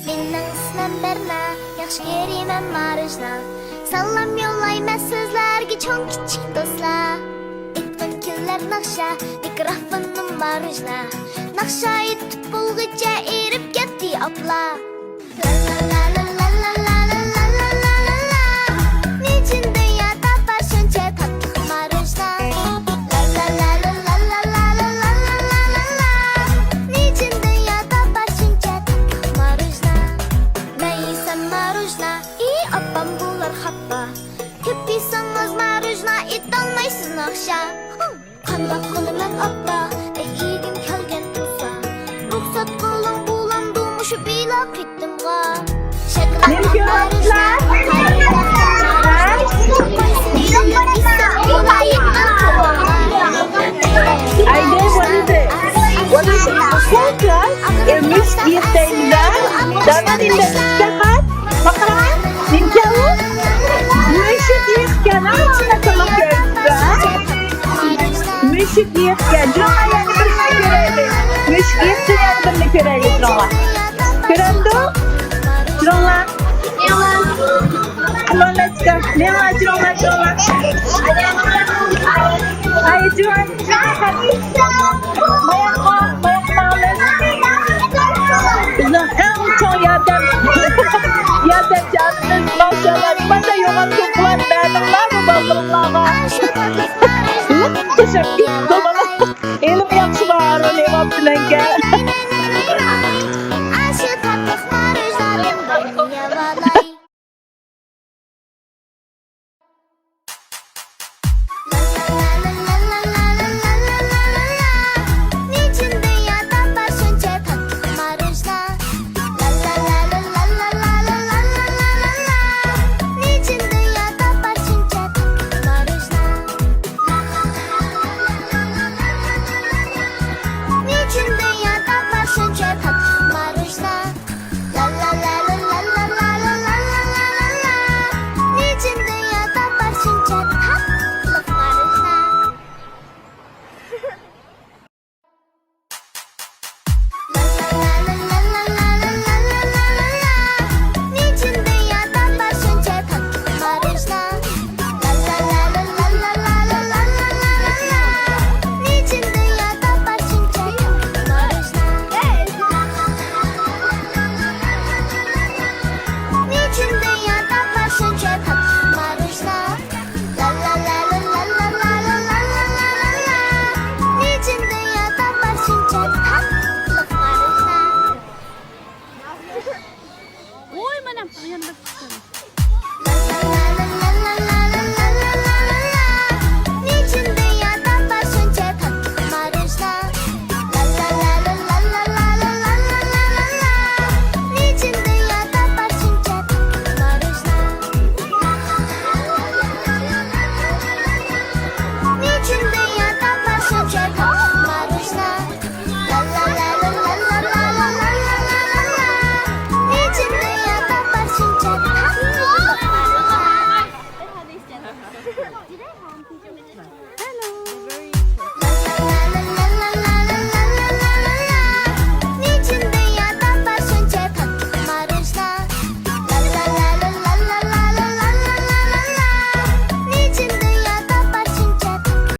Mening ismim Berna, yaxshi ko'raman Marujna. Salom yo'llayman sizlarga cho'ng kichik do'stlar. Aytgan kunlar naqsha, mikrofonim Marujna. Naqsha aytib bo'lguncha erib ketdi abla. La la la la la la la la la la la la. Nechun dunyoda bor shuncha tatliq Marujna. La la la la la la la la la la la la. Nechun dunyoda bor shuncha tatliq Marujna. Neysen Marujna, opam bular xafa. Ko'p yesangiz Marujna, etolmaysiz naqsha. Qandoq qilaman oppa, egim kelgan bo'lsa. Ruxsat qiling bo'lamdi mushu bela qittimga. What is it? Volkan, Emis Yetenda, Daman Indah, Makaran, Ninjalu, Müzik Yetken, Ana Kalak Yetken, Müzik Yetken, Drama yani birine görelim. Müzik Yetken yani birine görelim drama. Görendu? Drama. Come on, let's go. Drama. Ayo, Juan. Bizden en çok yardım canınız maşallah. Ben de yoğun